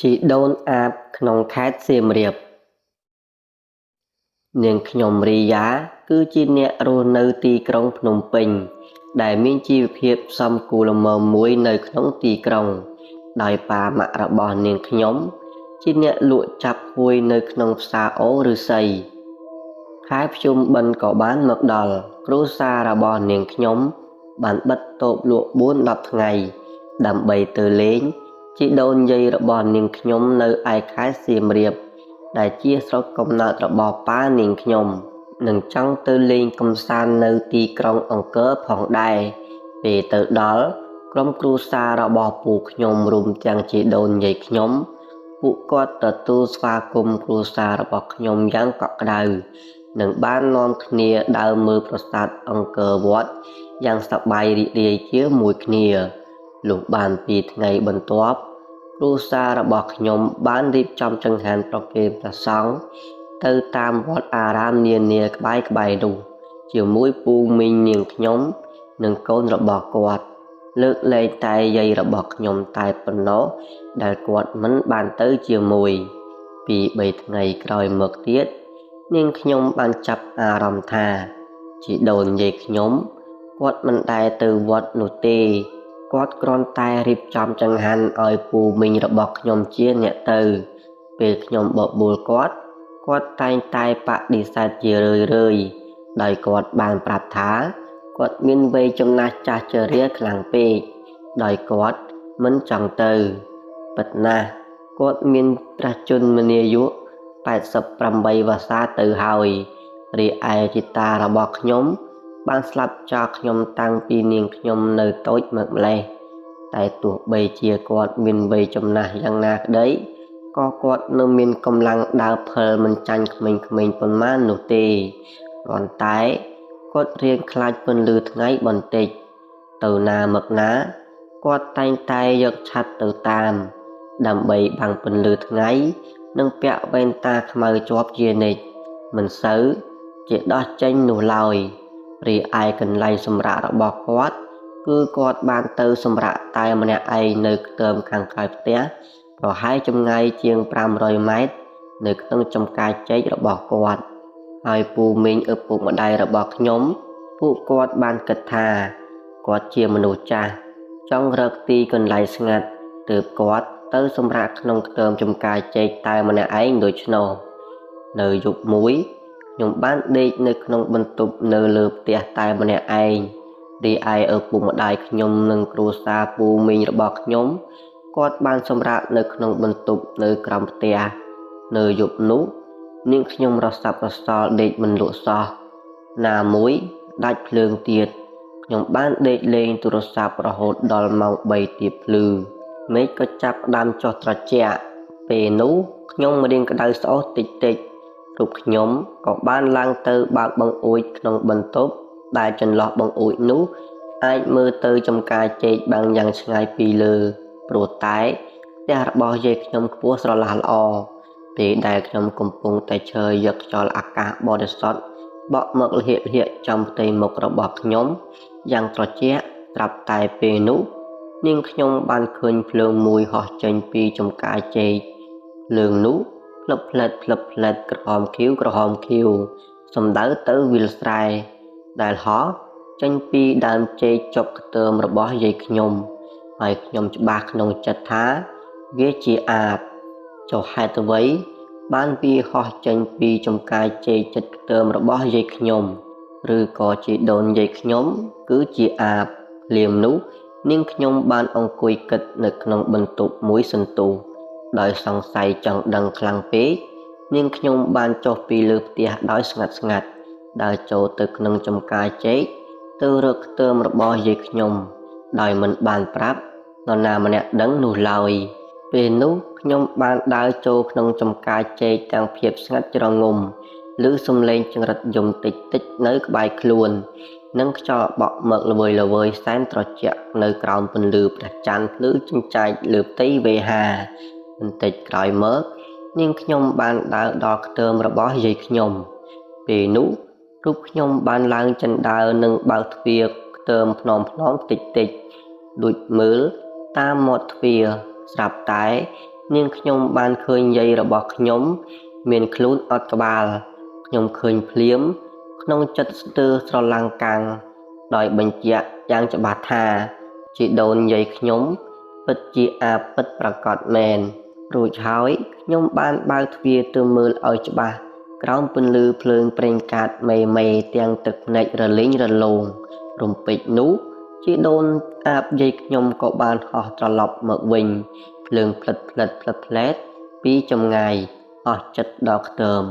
ជីដូនអាបក្នុងខេត្តសៀមរាបនាងខ្ញុំរីយ៉ាគឺជាអ្នករស់នៅទីក្រុងភ្នំពេញដែលមានជីវភាពសមគួរល្មមមួយនៅក្នុងទីក្រុងដោយប៉ាម៉ាក់របស់នាងខ្ញុំជាអ្នកលក់ចាប់ហួយនៅក្នុងផ្សារអូរឫស្សីខែភ្ជុំបិណ្ឌក៏បានមកដល់គ្រួសាររបស់នាងខ្ញុំបានបិទតូបលក់ 4-10 ថ្ងៃដើម្បីទៅលេងជីដូនយាយរបស់នាងខ្ញុំនៅឯខេត្តសៀមរាបដែលជាស្រុកកំណើតរបស់ប៉ានាងខ្ញុំនឹងចង់ទៅលេងកម្សាន្តនៅទីក្រុងអង្គរផងដែរពេលទៅដល់ក្រុមគ្រួសាររបស់ពូខ្ញុំរួមទាំងជីដូនយាយខ្ញុំពួកគាត់ទទួលស្វាគមន៍គ្រួសាររបស់ខ្ញុំយ៉ាងកក់ក្ដៅនិងបាននាំគ្នាដើរមើលប្រាសាទអង្គរវត្តយ៉ាងសប្បាយរីករាយជាមួយគ្នាលុះបាន2ថ្ងៃបន្ទាប់គ្រួសាររបស់ខ្ញុំបានរៀបចំចង្ហាន់ប្រគេនព្រះសង្ឃទៅតាមវត្តអារាមនានាក្បែរៗនោះជាមួយពូមីងនាងខ្ញុំនិងកូនរបស់គាត់លើកលែងតែយាយរបស់ខ្ញុំតែប៉ុណ្ណោះដែលគាត់មិនបានទៅជាមួយ2-3ថ្ងៃក្រោយមកទៀតនាងខ្ញុំបានចាប់អារម្មណ៍ថាជីដូនយាយខ្ញុំគាត់មិនដែលទៅវត្តនោះទេគាត់គ្រាន់តែរៀបចំចង្ហាន់ឲ្យពូមីងរបស់ខ្ញុំជាអ្នកទៅពេលខ្ញុំបបួលគាត់តែងតែបដិសេធជារឿយៗដោយគាត់បានប្រាប់ថាគាត់មានវ័យចំណាស់ចាស់ជរាខ្លាំងពេកដោយគាត់មិនចង់ទៅពិតណាស់គាត់មានព្រះជន្មាយុ88 វស្សាទៅហើយរីឯជីតារបស់ខ្ញុំបានស្លាប់ចោលខ្ញុំតាំងពីនាងខ្ញុំនៅតូចមកម្លេះតែទោះបីជាគាត់មានវ័យចំណាស់យ៉ាងណាក្តីក៏គាត់នៅមានកម្លាំងដើរភិលមិនចាញ់ក្មេងៗប៉ុន្មាននោះទេគ្រាន់តែគាត់រៀងខ្លាចពន្លឺថ្ងៃបន្តិចទៅណាមកណាគាត់តែងតែយកឆ័ត្រទៅតាមដើម្បីបាំងពន្លឺថ្ងៃនិងពាក់វ៉ែនតាខ្មៅជាប់ជានិច្ចមិនសូវជាដោះចេញនោះឡើយរីឯកន្លែងសម្រាករបស់គាត់គឺគាត់បានទៅសម្រាកតែម្នាក់ឯងនៅខ្ទមខាងក្រោយផ្ទះប្រហែលចម្ងាយជាង500 ម៉ែត្រនៅក្នុងចំការចេករបស់គាត់ហើយពូមីងឪពុកម្ដាយរបស់ខ្ញុំពួកគាត់បានគិតថាគាត់ជាមនុស្សចាស់ចង់រកទីកន្លែងស្ងាត់ទើបគាត់ទៅសម្រាកក្នុងខ្ទមចំការចេកតែម្នាក់ឯងដូច្នោះនៅយប់មួយខ្ញុំបានដេកនៅក្នុងបន្ទប់នៅលើផ្ទះតែម្នាក់ឯងរីឯឪពុកម្ដាយខ្ញុំនិងគ្រួសារពូមីងរបស់ខ្ញុំគាត់បានសម្រាកនៅក្នុងបន្ទប់នៅក្រោមផ្ទះនៅយប់នោះនាងខ្ញុំរសាប់រសល់ដេកមិនលក់សោះណាមួយដាច់ភ្លើងទៀតខ្ញុំបានដេកលេងទូរស័ព្ទរហូតដល់ម៉ោង 3 ទៀបភ្លឺមេឃក៏ចាប់ផ្ដើមចុះត្រជាក់ពេលនោះខ្ញុំរៀងក្តៅស្អុះតិចៗរូបខ្ញុំក៏បានឡើងទៅបើកបង្អួចក្នុងបន្ទប់ដែលចន្លោះបង្អួចនោះអាចមើលទៅចំការចេកបាំងយ៉ាងឆ្ងាយពីលើព្រោះតែផ្ទះរបស់យាយខ្ញុំខ្ពស់ស្រឡះល្អពេលដែលខ្ញុំកំពុងតែឈរយកខ្យល់អាកាសបរិសុទ្ធបក់មកលហៀកចំផ្ទៃមុខរបស់ខ្ញុំយ៉ាងត្រជាក់ត្រាប់តែពេលនោះនាងខ្ញុំបានឃើញភ្លើងមួយហោះចេញពីចំការចេកភ្លើងនោះផ្លឹបផ្លែតក្រហមខៀវសំដៅទៅវាលស្រែដែលហោះចេញពីដើមចេកចុកខ្ទមរបស់យាយខ្ញុំហើយខ្ញុំច្បាស់ក្នុងចិត្តថាវាជាអាបចុះហេតុអ្វីបានវាហោះចេញពីចំការចេកចិត្តខ្ទមរបស់យាយខ្ញុំឬក៏ជីដូនយាយខ្ញុំគឺជាអាបភ្លាមនោះនាងខ្ញុំបានអង្គុយគិតនៅក្នុងបន្ទប់មួយសន្ទុះដោយសង្ស័យចង់ដឹងខ្លាំងពេកនាងខ្ញុំបានចុះពីលើផ្ទះដោយស្ងាត់ដើរចូលទៅក្នុងចំការចេកទៅរកខ្ទមរបស់យាយខ្ញុំដោយមិនបានប្រាប់នរណាម្នាក់ដឹងនោះឡើយពេលនោះខ្ញុំបានដើរចូលក្នុងចំការចេកទាំងភាពស្ងាត់ជ្រងំឮសំឡេងចង្រិតយំតិចនៅក្បែរខ្លួននិងខ្យល់បក់មកល្វើយសែនត្រជាក់នៅក្រោមពន្លឺព្រះច័ន្ទភ្លឺចិញ្ចែកលើផ្ទៃវេហាបន្តិចក្រោយមកនាងខ្ញុំបានដើរដល់ខ្ទមរបស់យាយខ្ញុំពេលនោះរូបខ្ញុំបានឡើងចិនដើរនិងបើកទ្វារខ្ទមភ្នំតិចដូចមើលតាមមាត់ទ្វារស្រាប់តែ នាងខ្ញុំបានឃើញយាយរបស់ខ្ញុំមានខ្លួនអត់ក្បាលខ្ញុំឃើញភ្លាមក្នុងចិត្តស្ទើរស្រឡាំងកាំងដោយបញ្ជាក់យ៉ាងច្បាស់ថាជីដូនយាយខ្ញុំពិតជាអាពិតប្រាកដមែនរួចហើយខ្ញុំបានបើកទ្វារទៅមើលឲ្យច្បាស់ក្រោមពន្លឺភ្លើងប្រេងកាតមេទាំងទឹកភ្នែករលីងរលោងរំពេចនោះជីដូនអាបយាយខ្ញុំក៏បានហោះត្រឡប់មកវិញភ្លើងផ្លិតផ្លែតពីចម្ងាយហោះចិត្តដល់ខ្ទើម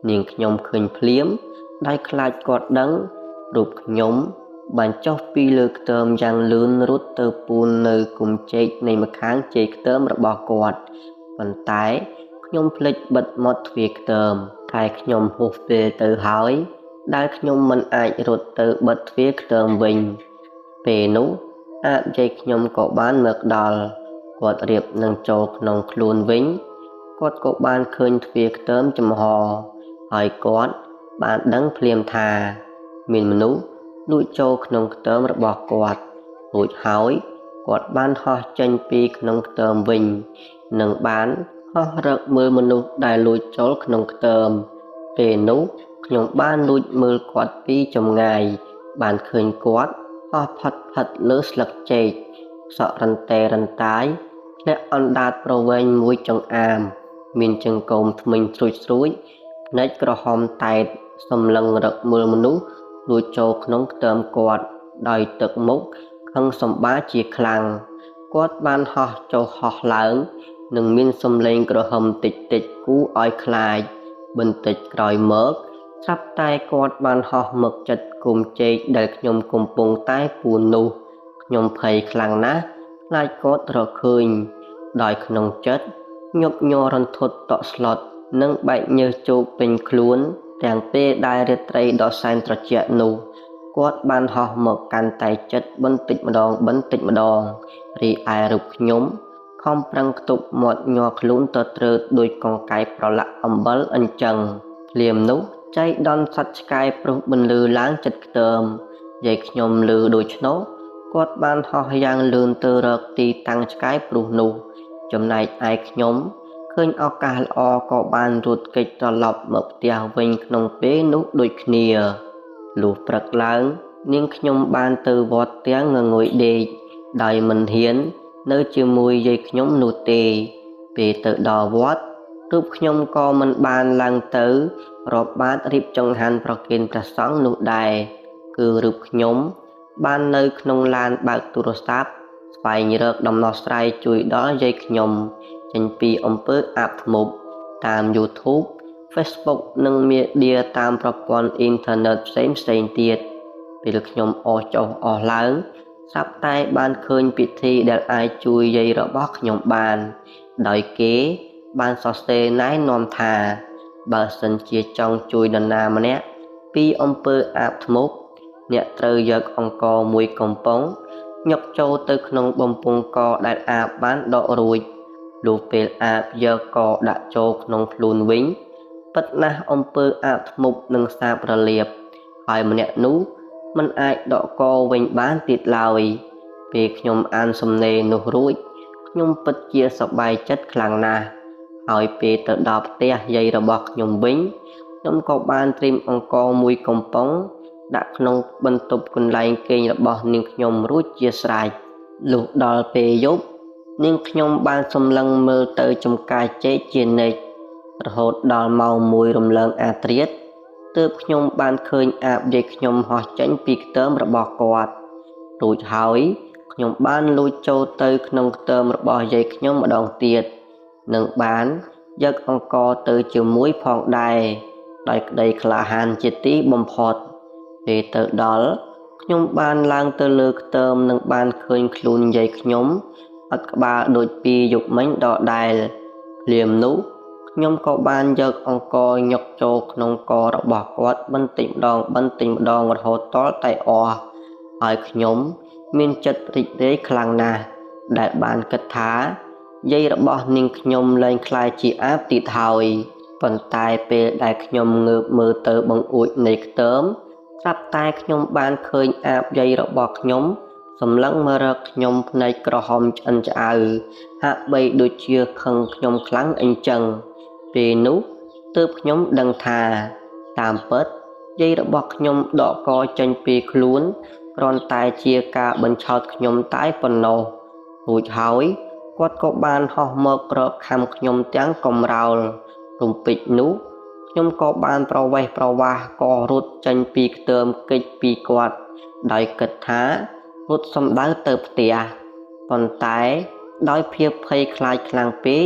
នាងខ្ញុំឃើញភ្លាមដោយខ្លាចគាត់ដឹងរូបខ្ញុំបានចុះពីលើខ្ទើមយ៉ាងលឿនរត់ទៅពូននៅគុំចេកនៃម្ខាងជ័យខ្ទើមរបស់គាត់ប៉ុន្តែខ្ញុំភ្លេចបិទមាត់ទ្វារខ្ទើមតែខ្ញុំហួសពេលទៅហើយដែលខ្ញុំមិនអាចរត់ទៅបិទទ្វារខ្ទើមវិញពេលនោះអាបយាយខ្ញុំក៏បានមកដល់គាត់រៀបនឹងចូលក្នុងខ្លួនវិញគាត់ក៏បានឃើញទ្វារខ្ទើមចំហហើយគាត់បានដឹងភ្លាមថាមានមនុស្សលួចចូលក្នុងខ្ទើមរបស់គាត់រួចហើយគាត់បានហោះចេញពីក្នុងខ្ទើមវិញនិងបានហោះរកមើលមនុស្សដែលលួចចូលក្នុងខ្ទើមពេលនោះខ្ញុំបានលួចមើលគាត់ពីចម្ងាយបានឃើញគាត់ហោះផាត់លើស្លឹកចេកសក់រន្ទរន្តាយធ្លាក់អណ្ដាតប្រវែងមួយចង្អាមមានចង្កូមធ្មេញស្រួចភ្នែកក្រហមតែតសម្លឹងរកមើលមនុស្សលួចចូលក្នុងខ្ទើមគាត់ដោយទឹកមុខខឹងសម្បាជាខ្លាំងគាត់បានហោះចុះហោះឡើងនិងមានសំឡេងក្រហមតិចគួរឲ្យខ្លាចបន្តិចក្រោយមកស្រាប់តែគាត់បានហោះមកចិត្តគុំចេកដែលខ្ញុំកំពុងតែពូននោះខ្ញុំភ័យខ្លាំងណាស់ខ្លាចគាត់រកឃើញដោយក្នុងចិត្តញាប់ញ័ររន្ធត់តក់ស្លុតនិងបែកញើសជោកពេញខ្លួនទាំងពេលដែលរាត្រីដ៏សែនត្រជាក់នោះគាត់បានហោះមកកាន់តែចិត្តបន្តិចម្ដងរីឯរូបខ្ញុំខំប្រឹងខ្ទប់មាត់ញ័រខ្លួនទៅត្រើតដោយកង្កែបប្រឡាក់អំបិលអញ្ចឹងភ្លាមនោះចៃដន្យសត្វឆ្កែព្រុសបន្លឺឡើងចិត្តខ្ទើមយាយខ្ញុំឮដូច្នោះគាត់បានហោះយ៉ាងលឿនទៅរកទីតាំងឆ្កែព្រុសនោះចំណែកឯខ្ញុំឃើញឱកាសល្អក៏បានរត់គេចត្រឡប់មកផ្ទះវិញក្នុងពេលនោះដូចគ្នាលុះព្រឹកឡើងនាងខ្ញុំបានទៅវត្តទាំងងងុយដេកដោយមិនហ៊ាននៅជាមួយយាយខ្ញុំនោះទេពេលទៅដល់វត្តរូបខ្ញុំក៏មិនបានឡើងទៅរាប់បាតរៀបចង្ហាន់ប្រគេនព្រះសង្ឃនោះដែរគឺរូបខ្ញុំបាននៅក្នុងឡានបើកទូរស័ព្ទស្វែងរកដំណោះស្រាយជួយដល់យាយខ្ញុំចេញពីអំពើអាបធ្មប់តាម YouTube Facebook និងមេឌៀតាមប្រព័ន្ធអ៊ីនធឺណិតផ្សេងទៀតពេលខ្ញុំអស់ចុះអស់ឡើងស្រាប់តែបានឃើញពិធីដែលអាចជួយយាយរបស់ខ្ញុំបានដោយគេបានសរសេរណែនាំថាបើសិនជាចង់ជួយនរណាម្នាក់ពីអំពើអាបធ្មប់អ្នកត្រូវយកអង្ករមួយកំប៉ុងញកចូលទៅក្នុងបំពង់កដែលអាបបានដករួចលុះពេលអាបយកកដាក់ចូលក្នុងខ្លួនវិញពិតណាស់អំពើអាបធ្មប់នឹងសាបរលាបហើយម្នាក់នោះមិនអាចដកកវិញបានទៀតឡើយពេលខ្ញុំអានសំណេរនោះរួចខ្ញុំពិតជាសប្បាយចិត្តខ្លាំងណាស់ហើយពេលទៅដល់ផ្ទះយាយរបស់ខ្ញុំវិញខ្ញុំក៏បានត្រៀមអង្ករមួយកំប៉ុងដាក់ក្នុងបន្ទប់កន្លែងគេងរបស់នាងខ្ញុំរួចជាស្រេចលុះដល់ពេលយប់នាងខ្ញុំបានសម្លឹងមើលទៅចំការចេកជានិច្ចរហូតដល់ម៉ោង1រំលងអាត្រៀតទើបខ្ញុំបានឃើញអាបយាយខ្ញុំហោះចេញពីខ្ទើមរបស់គាត់រួចហើយខ្ញុំបានលួចចូលទៅក្នុងខ្ទើមរបស់យាយខ្ញុំម្ដងទៀតនិងបានយកអង្ករទៅជាមួយផងដែរដោយក្តីក្លាហានជាទីបំផុតពេលទៅដល់ខ្ញុំបានឡើងទៅលើខ្ទើមនិងបានឃើញខ្លួនយាយខ្ញុំអត់ក្បាលដូចពីយប់មិញដដែលភ្លាមនោះខ្ញុំក៏បានយកអង្ករញកចូលក្នុងករបស់គាត់បន្តិចម្ដងរហូតទាល់តែអស់ហើយខ្ញុំមានចិត្តរីករាយខ្លាំងណាស់ដែលបានគិតថាយាយរបស់នាងខ្ញុំលែងក្លាយជាអាបទៀតហើយប៉ុន្តែពេលដែលខ្ញុំងើបមើលទៅបង្អួចនៃខ្ទើមស្រាប់តែខ្ញុំបានឃើញអាបយាយរបស់ខ្ញុំ សម្លឹងមករកខ្ញុំភ្នែកក្រហមឆ្អិនឆ្អៅហាក់បីដូចជាខឹងខ្ញុំខ្លាំងអីចឹងពេលនោះទើបខ្ញុំដឹងថាតាមពិតយាយរបស់ខ្ញុំដកកចេញពីខ្លួនគ្រាន់តែជាការបញ្ឆោតខ្ញុំតែប៉ុណ្ណោះរួចហើយគាត់ក៏បានហោះមករកខំខ្ញុំទាំងកំរោលរំពេចនោះខ្ញុំក៏បានប្រវេសប្រវាសក៏រត់ចេញពីខ្ទមកិច្ចពីគាត់ដោយគិតថារត់សំដៅទៅផ្ទះប៉ុន្តែដោយភាពភ័យខ្លាចខ្លាំងពេក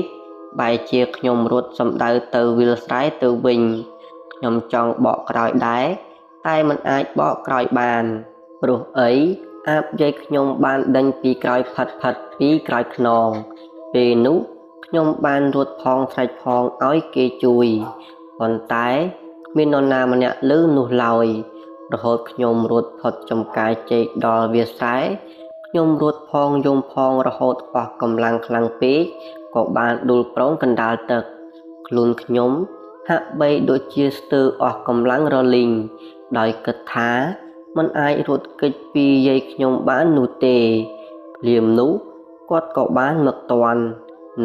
បែរជាខ្ញុំរត់សំដៅទៅវាលស្រែទៅវិញខ្ញុំចង់បកក្រោយដែរតែមិនអាចបកក្រោយបានព្រោះអីអាបយាយខ្ញុំបានដេញពីក្រោយផិតពីក្រោយខ្នងពេលនោះខ្ញុំបានរត់ផងស្រែកផងឲ្យគេជួយប៉ុន្តែមាននរណាម្នាក់ឮនោះឡើយរហូតខ្ញុំរត់ផុតចំការចេកដល់វាលស្រែខ្ញុំរត់ផងយំផងរហូតអស់កម្លាំងខ្លាំងពេកក៏បានដួលប្រងកណ្ដាលទឹកខ្លួនខ្ញុំហាក់បីដូចជាស្ទើរអស់កម្លាំងរលីងដោយគិតថាមិនអាចរត់គេចពីយាយខ្ញុំបាននោះទេភ្លាមនោះគាត់ក៏បានមកទាន់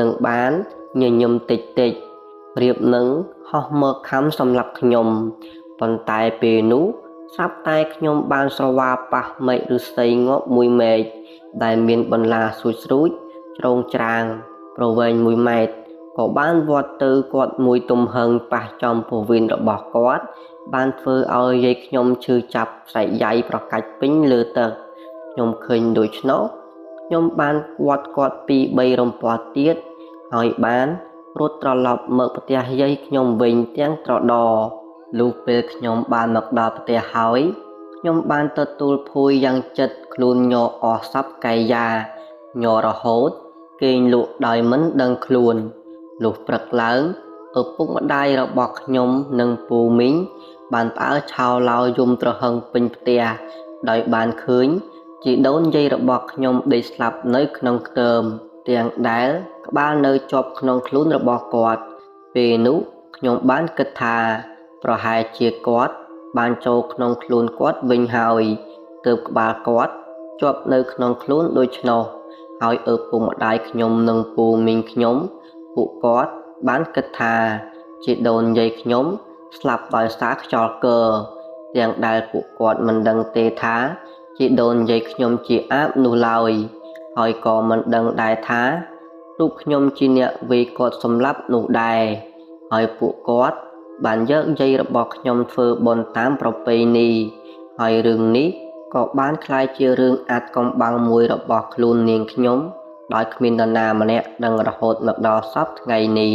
នឹងបានញញឹមតិចប្រៀបនឹងហោះមកខំសម្លាប់ខ្ញុំប៉ុន្តែពេលនោះស្រាប់តែខ្ញុំបានស្រវាប៉ះមែកឫស្សីងាប់មួយមែកដែលមានបន្លាស្រួចជ្រងច្រាងប្រវែង1ម៉ែត្រក៏បានវាត់ទៅគាត់មួយទំហឹងប៉ះចំពោះវៀនរបស់គាត់បានធ្វើឲ្យយាយខ្ញុំឈឺចាប់ស្រែកយ៉ៃប្រកាច់ពេញលើទឹកខ្ញុំឃើញដូច្នោះខ្ញុំបានវាត់គាត់ពី3រំពាស់ទៀតហើយបានរត់ត្រឡប់មកផ្ទះយាយខ្ញុំវិញទាំងត្រដរលុះពេលខ្ញុំបានមកដល់ផ្ទះហើយខ្ញុំបានទទួលភួយយ៉ាងចិត្តខ្លួនញ័រអស់សពកាយយ៉ាញ័ររហូតគេងលក់ដោយមិនដឹងខ្លួនលុះព្រឹកឡើងឪពុកម្ដាយរបស់ខ្ញុំនិងពូមីងបានផ្អើលឆោឡោយំត្រហឹងពេញផ្ទះដោយបានឃើញជីដូនយាយរបស់ខ្ញុំដេកស្លាប់នៅក្នុងខ្ទមទាំងដែលក្បាលនៅជាប់ក្នុងខ្លួនរបស់គាត់ពេលនោះខ្ញុំបានគិតថាប្រហែលជាគាត់បានចូលក្នុងខ្លួនគាត់វិញហើយទើបក្បាលគាត់ជាប់នៅក្នុងខ្លួនដូច្នោះហើយឪពុកម្ដាយខ្ញុំនិងពូមីងខ្ញុំពួកគាត់បានគិតថាជីដូនយាយខ្ញុំស្លាប់ដោយសារខ្យល់កឺទាំងដែលពួកគាត់មិនដឹងទេថាជីដូនយាយខ្ញុំជាអាបនោះឡើយហើយក៏មិនដឹងដែរថារូបខ្ញុំជាអ្នកវាយគាត់សម្លាប់នោះដែរហើយពួកគាត់បានយកយាយរបស់ខ្ញុំធ្វើបុណ្យតាមប្រពៃណីហើយរឿងនេះក៏បានក្លាយជារឿងអាថ៌កំបាំងមួយរបស់ខ្លួននាងខ្ញុំដោយគ្មាននរណាម្នាក់ដឹងរហូតមកដល់សព្វថ្ងៃនេះ